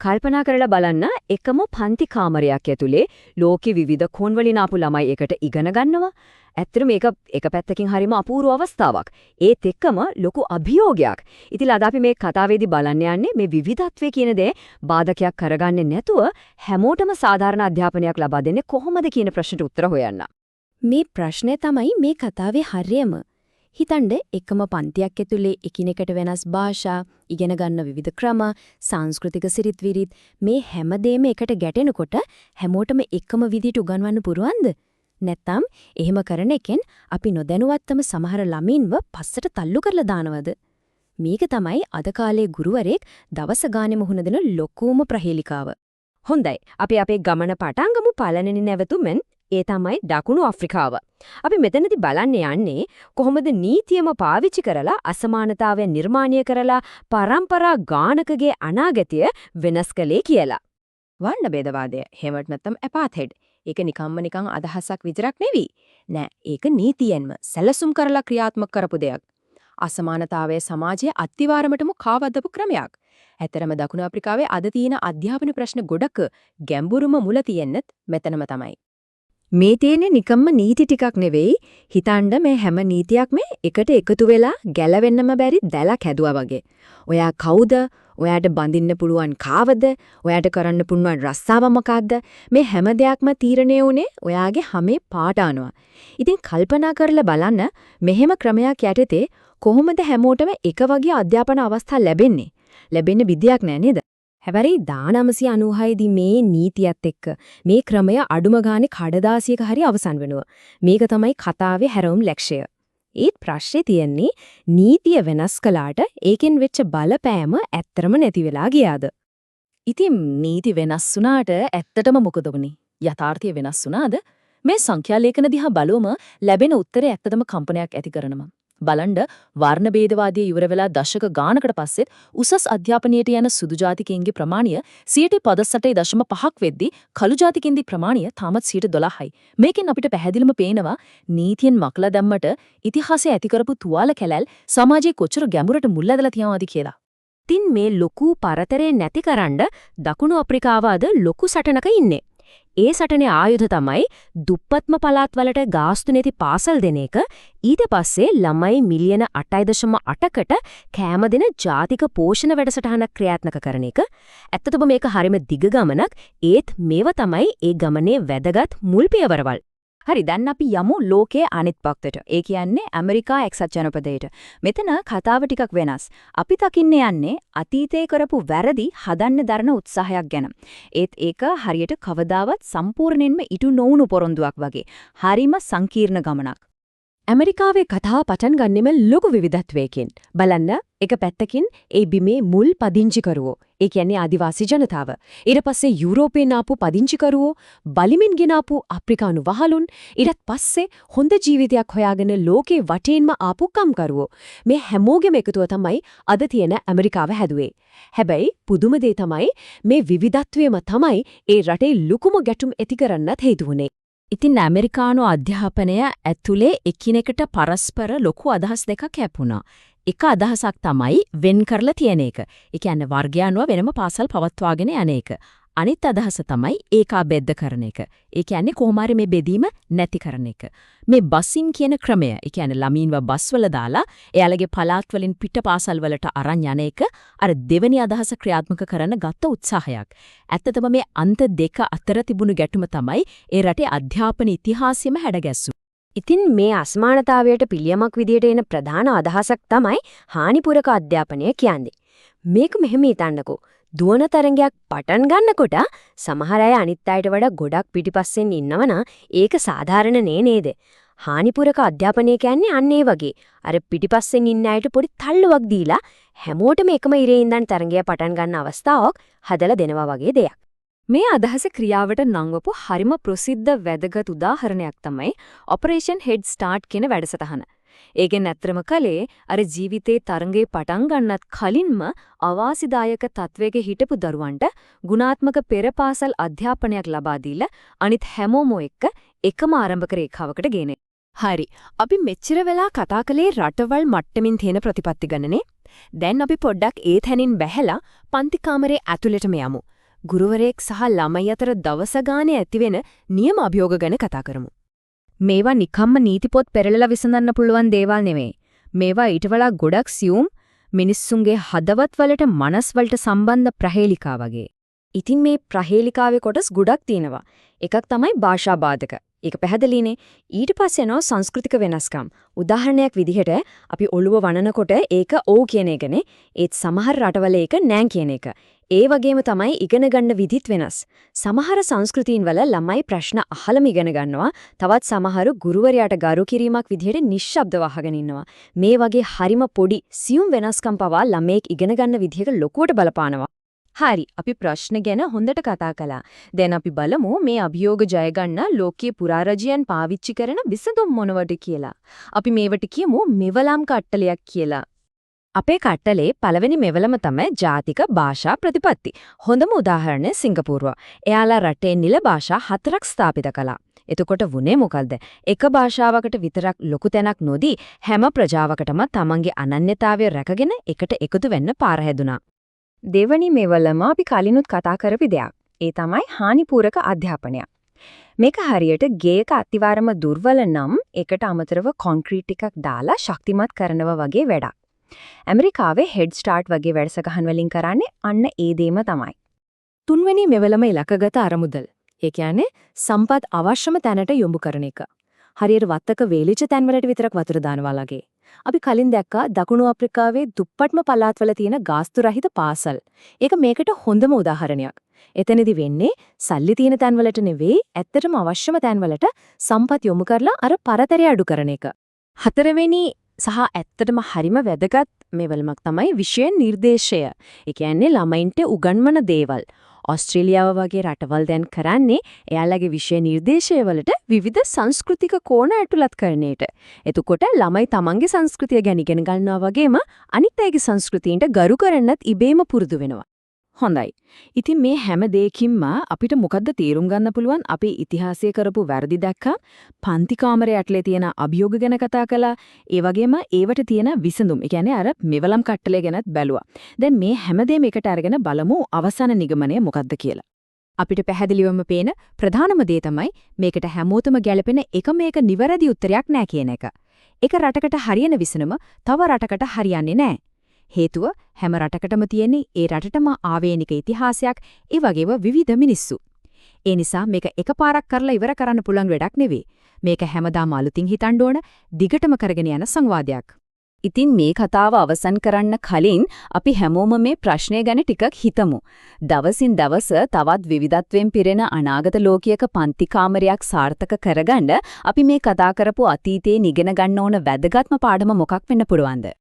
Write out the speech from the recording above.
කල්පනා කරලා බලන්න එකම පන්ති කාමරයක් ඇතුලේ ලෝකෙ විවිධ කෝණ වලින් ආපු ළමයි එකට ඉගෙන ගන්නවා. ඇත්තට මේක එක පැත්තකින් හරිම අපූර්ව අවස්ථාවක්. ඒත් එක්කම ලොකු අභියෝගයක්. ඉතින් අද අපි මේ කතාවේදී බලන්න යන්නේ මේ විවිධත්වය කියන දේ බාධකයක් කරගන්නේ නැතුව හැමෝටම සාධාරණ අධ්‍යාපනයක් ලබා දෙන්නේ කොහොමද කියන ප්‍රශ්නට උත්තර හොයන්න. මේ ප්‍රශ්නේ තමයි මේ කතාවේ හරියම. හිතන්න එකම පන්තියක් ඇතුලේ එකිනෙකට වෙනස් භාෂා, ඉගෙන ගන්න විවිධ ක්‍රම, සංස්කෘතික සිරිත් විරිත් මේ හැමදේම එකට ගැටෙනකොට හැමෝටම එකම විදිහට උගන්වන්න පුරුවන්ද? නැත්නම් එහෙම කරන එකෙන් අපි නොදැනුවත්වම සමහර ළමින්ව පස්සට තල්ලු කරලා දානවද? මේක තමයි අද කාලේ ගුරුවරයෙක් දවස ගානේ මුහුණ දෙන ලොකුම ප්‍රහේලිකාව. හොඳයි. අපි අපේ ගමන පටන් ගමු පළවෙනි නැවතුමෙන්. ඒ තමයි දකුණු ආෆ්‍රිකාව. අපි මෙතනදී බලන්න යන්නේ කොහොමද නීතියම පාවිච්චි කරලා අසමානතාවය නිර්මාණය කරලා පරම්පරා ගානකගේ අනාගතය වෙනස් කළේ කියලා. වර්ණ ભેදවාදය හැමත් නැත්නම් ඇපාර්තයිඩ්. ඒක නිකන් අදහසක් විතරක් නෙවෙයි. නෑ, ඒක නීතියෙන්ම සැලසුම් කරලා ක්‍රියාත්මක කරපු දෙයක්. අසමානතාවය සමාජයේ අත්විවරමටම කාවද්දපු ක්‍රමයක්. ඇතරම දකුණු ආෆ්‍රිකාවේ අද තියෙන අධ්‍යාපන ප්‍රශ්න ගොඩක් ගැඹුරුම මුල තියෙන්නත් මෙතනම තමයි. මේ තියෙන්නේ නිකම්ම නීති ටිකක් නෙවෙයි. හිතන්න මේ හැම නීතියක්ම එකට එකතු වෙලා ගැලවෙන්නම බැරි දැලක් හැදුවා වගේ. ඔයා කවුද? ඔයාට බඳින්න පුළුවන් කාවද? ඔයාට කරන්න පුළුවන් රස්සාව මොකක්ද? මේ හැම දෙයක්ම තීරණය වුණේ ඔයාගේ හැමේ පාට අනුව. ඉතින් කල්පනා කරලා බලන්න මෙහෙම ක්‍රමයක් යටතේ කොහොමද හැමෝටම එක වගේ අධ්‍යාපන අවස්ථා ලැබෙන්නේ? ලැබෙන්න විදියක් නෑ නේද? හැබැයි 1996 දී මේ නීතියත් එක්ක මේ ක්‍රමය අඩුම ගානේ කඩදාසියක හරි අවසන් වෙනවා. මේක තමයි කතාවේ හැරවුම් ලක්ෂය. ඒත් ප්‍රශ්නේ තියෙන්නේ නීතිය වෙනස් කළාට ඒකෙන් වෙච්ච බලපෑම ඇත්තරම නැති වෙලා ගියාද? ඉතින් නීති වෙනස් වුණාට ඇත්තටම මොකද වුනේ? යථාර්ථය වෙනස් වුණාද? මේ සංඛ්‍යා ලේඛන දිහා බලුවම ලැබෙන උත්තරය ඇත්තටම කම්පනයක් ඇති කරනවා. බලන්න වර්ණ ભેදවාදී ඉවර වෙලා දශක ගානකට පස්සෙත් උසස් අධ්‍යාපනයට යන සුදු ජාතිකයින්ගේ ප්‍රමාණය 58.5ක් වෙද්දී කළු ජාතිකින්ගේ ප්‍රමාණය තාමත් 12යි. මේකෙන් අපිට පැහැදිලිම පේනවා නීතියෙන් මකලා දැම්මට ඉතිහාසය ඇති කරපු තුවාල කැලැල් සමාජයේ කොච්චර ගැඹුරට මුල් ඇදලා තියනවාද කියලා. තින් මේ ලොකු පරතරේ නැතිකරන්න දකුණු අප්‍රිකාව අද ලොකු සටනක ඉන්නේ. ඒ සටනේ ආයුධ තමයි දුප්පත්ම පළාත්වලට ගාස්තු නැති පාසල් දෙන එක. ඊට පස්සේ ළමයි මිලියන 8.8කට කෑම දෙන ජාතික පෝෂණ වැඩසටහනක් ක්‍රියාත්මක කරන එක. ඇත්තටම මේක හරිම දිග ගමනක්. ඒත් මේව තමයි ඒ ගමනේ වැදගත් මුල් පියවරවල්. හරි, දැන් අපි යමු ලෝකයේ අනිත් පැත්තට. ඒ කියන්නේ ඇමරිකා එක්සත් ජනපදයට. මෙතන කතාව ටිකක් වෙනස්. අපි දකින්න යන්නේ අතීතයේ කරපු වැරදි හදන්න දරන උත්සාහයක් ගැන. ඒත් ඒක හරියට කවදාවත් සම්පූර්ණයෙන්ම ඉටු නොවුණු පොරොන්දුවක් වගේ. හරිම සංකීර්ණ ගමනක්. ඇමරිකාවේ කතාව පටන් ගන්නෙම ලොකු විවිධත්වයකින්. බලන්න එක පැත්තකින් ඒ බිමේ මුල් පදිංචිකරුවෝ, ඒ කියන්නේ ආදිවාසී ජනතාව. ඊට පස්සේ යුරෝපයෙන් ආපු පදිංචිකරුවෝ, බලිමින් ගෙන ආපු අප්‍රිකානු වහලුන්, ඊට පස්සේ හොඳ ජීවිතයක් හොයාගෙන ලෝකේ වටේන්ම ආපු කම්කරුවෝ. මේ හැමෝගෙම එකතුව තමයි අද තියෙන ඇමරිකාව හැදුවේ. හැබැයි පුදුම දේ තමයි මේ විවිධත්වයම තමයි ඒ රටේ ලොකුම ගැටුම් ඇති කරන්නත් හේතු වුනේ. ඉතින් ඇමරිකානු අධ්‍යාපනය ඇතුලේ එකිනෙකට පරස්පර ලොකු අදහස් දෙකක් හැපුණා. එක අදහසක් තමයි වෙන් කරලා තියෙන එක. ඒ කියන්නේ වර්ගයන්ව වෙනම පාසල් පවත්වාගෙන යන එක. අනිත් අදහස තමයි ඒකාබද්ධ කරන එක. ඒ කියන්නේ කොහොම හරි මේ බෙදීම නැති කරන එක. මේ බසින් කියන ක්‍රමය, ඒ කියන්නේ ළමීන්ව බස් වල දාලා එයාලගේ පළාත් වලින් පිට පාසල් වලට අරන් යන එක අර දෙවෙනි අදහස ක්‍රියාත්මක කරන්න ගත්ත උත්සාහයක්. ඇත්තටම මේ අන්ත දෙක අතර තිබුණු ගැටුම තමයි ඒ රටේ අධ්‍යාපන ඉතිහාසයේම හැඩගැස්සුවේ. ඉතින් මේ අසමානතාවයට පිළියමක් විදියට එන ප්‍රධාන අදහසක් තමයි හානිපුරක අධ්‍යාපනය කියන්නේ. මේක මෙහෙම හිතන්නකෝ. දුවන තරංගයක් පටන් ගන්නකොට සමහර අය අනිත් අයට වඩා ගොඩක් පිටිපස්සෙන් ඉන්නවනම් ඒක සාධාරණ නේද? හානිපුරක අධ්‍යාපනය කියන්නේ අන්න ඒ වගේ. අර පිටිපස්සෙන් ඉන්න අයට පොඩි තල්ලුවක් දීලා හැමෝටම එකම ඉරේ ඉඳන් තරංගය පටන් ගන්න අවස්ථාවක් හදලා දෙනවා වගේ දෙයක්. මේ අදහස ක්‍රියාවට නංවපු හරිම ප්‍රසිද්ධ වැදගත් උදාහරණයක් තමයි ඔපරේෂන් හෙඩ් ස්ටාර්ට් කියන වැඩසටහන. ඒකෙන් ඇත්තම කලේ අර ජීවිතේ තරංගේ පටන් ගන්නත් කලින්ම අවාසිදායක තත්වයක හිටපු දරුවන්ට ගුණාත්මක පෙරපාසල් අධ්‍යාපනයක් ලබා දීලා අනිත් හැමෝම එක්ක එකම ආරම්භක රේඛාවකට ගේනේ. හරි. අපි මෙච්චර වෙලා කතා කළේ රටවල් මට්ටමින් තියෙන ප්‍රතිපත්ති ගණනේ. දැන් අපි පොඩ්ඩක් ඒ තැනින් බැහැලා පන්ති කාමරේ ඇතුළටම යමු. ගුරුවරයෙක් සහ ළමයි අතර දවස ගානේ ඇතිවෙන නියම අභියෝග ගැන කතා කරමු. මේවා නිකම්ම නීතිපොත් පෙරලලා විසඳන්න පුළුවන් දේවල් නෙවෙයි. මේවා ඊට වඩා ගොඩක් සියුම් මිනිස්සුන්ගේ හදවත් වලට මනස් වලට සම්බන්ධ ප්‍රහේලිකා වගේ. ඉතින් මේ ප්‍රහේලිකාවේ කොටස් ගොඩක් තියෙනවා. එකක් තමයි භාෂා බාධක. ඒක පැහැදිලිනේ. ඊට පස්සේ යනවා සංස්කෘතික වෙනස්කම්. උදාහරණයක් විදිහට අපි ඔළුව වනනකොට ඒක ඕ කියන එකනේ. ඒත් සමහර රටවල ඒක නෑ කියන එක. ඒ වගේම තමයි ඉගෙන ගන්න විදිහත් වෙනස්. සමහර සංස්කෘතීන් වල ළමයි ප්‍රශ්න අහලම ඉගෙන ගන්නවා. තවත් සමහරු ගුරුවරයාට ගරු කිරීමක් විදිහට නිශ්ශබ්දව අහගෙන ඉන්නවා. මේ වගේ හරිම පොඩි සියුම් වෙනස්කම් පවා ළමයෙක් ඉගෙන ගන්න විදිහට ලොකුවට බලපානවා. හරි අපි ප්‍රශ්න ගැන හොඳට කතා කළා. දැන් අපි බලමු මේ අභියෝග ජය ගන්න ලෝකීය පුරාරජයන් පාවිච්චි කරන විසඳුම් මොනවද කියලා. අපි මේවට කියමු මෙවලම් කට්ටලයක් කියලා. අපේ කට්ටලේ පළවෙනි මෙවලම තමයි ජාතික භාෂා ප්‍රතිපත්ති. හොඳම උදාහරණය සිංගප්පූරුව. එයාලා රටේ නිල භාෂා 4ක් ස්ථාපිත කළා. එතකොට වුණේ මොකද්ද? එක භාෂාවකට විතරක් ලොකු තැනක් නොදී හැම ප්‍රජාවකටම තමන්ගේ අනන්‍යතාවය රැකගෙන එකට එකතු වෙන්න පාර හැදුනා. දෙවනි මෙවලම අපි කලිනුත් කතා කරපු දෙයක්. ඒ තමයි හානිපූරක අධ්‍යාපනය. මේක හරියට ගේක අතිවාරම දුර්වල නම් ඒකට අමතරව කොන්ක්‍රීට් එකක් දාලා ශක්තිමත් කරනවා වගේ වැඩක්. ඇමරිකාවේ හෙඩ් ස්ටාර්ට් වගේ වැඩසටහන් වලින් කරන්නේ අන්න ඒ දෙම තමයි. තුන්වෙනි මෙවලම ඉලක්කගත අරමුදල්. ඒ කියන්නේ සම්පත් අවශ්‍යම තැනට යොමු කරන එක. හරියට වත්තක වේලිච්ච තැන්වලට විතරක් වතුර දානවා වගේ. අපි කලින් දැක්කා දකුණු අප්‍රිකාවේ දුප්පත්ම පළාත්වල තියෙන ගාස්තු රහිත පාසල්. ඒක මේකට හොඳම උදාහරණයක්. එතනදි වෙන්නේ සල්ලි තියෙන තැන්වලට නෙවෙයි ඇත්තටම අවශ්‍යම තැන්වලට සම්පත් යොමු කරලා අර පරතරය අඩු කරන එක. හතරවෙනි සහ ඇත්තටම හරිම වැදගත් මෙවලමක් තමයි විෂය නිර්දේශය. ඒ කියන්නේ ළමයින්ට උගන්වන දේවල්. ඕස්ට්‍රේලියාව වගේ රටවල් දැන් කරන්නේ එයාලගේ විෂය නිර්දේශය වලට විවිධ සංස්කෘතික කෝණ ඇතුළත් කරන එක. එතකොට ළමයි තමන්ගේ සංස්කෘතිය ගැන ඉගෙන ගන්නවා වගේම අනිත් අයගේ සංස්කෘතියින්ට ගරු කරන්නත් ඉබේම පුරුදු වෙනවා. හොඳයි. ඉතින් මේ හැම දෙයකින්ම අපිට මොකද්ද තේරුම් ගන්න පුළුවන්? අපේ ඉතිහාසයේ කරපු වැරදි දැක්කා, පන්ති කාමරයේ ඇටලේ තියෙන අභියෝග ගැන කතා කළා, ඒ වගේම ඒවට තියෙන විසඳුම්. ඒ කියන්නේ අර මෙවලම් කට්ටලේ ගැනත් බැලුවා. දැන් මේ හැමදේම එකට අරගෙන බලමු අවසාන නිගමනය මොකද්ද කියලා. අපිට පැහැදිලිවම පේන ප්‍රධානම දේ තමයි මේකට හැමෝටම ගැළපෙන එකම එක නිවැරදි උත්තරයක් නෑ කියන එක. එක රටකට හරියන විසඳුම තව රටකට හරියන්නේ නෑ. හේතුව හැම රටකටම තියෙන්නේ ඒ රටටම ආවේනික ඉතිහාසයක්, ඒ වගේම විවිධ මිනිස්සු. ඒ නිසා මේක එකපාරක් කරලා ඉවර කරන්න පුළුවන් වැඩක් නෙවෙයි. මේක හැමදාම අලුතින් හිතන්න ඕන, දිගටම කරගෙන යන සංවාදයක්. ඉතින් මේ කතාව අවසන් කරන්න කලින් අපි හැමෝම මේ ප්‍රශ්නය ගැන ටිකක් හිතමු. දවසින් දවස තවත් විවිධත්වයෙන් පිරෙන අනාගත ලෝකයක පන්ති කාමරයක් සාර්ථක කරගන්න අපි මේ කතා කරපු අතීතයේ ඉගෙන ගන්න ඕන වැදගත්ම පාඩම මොකක් වෙන්න පුළුවන්ද?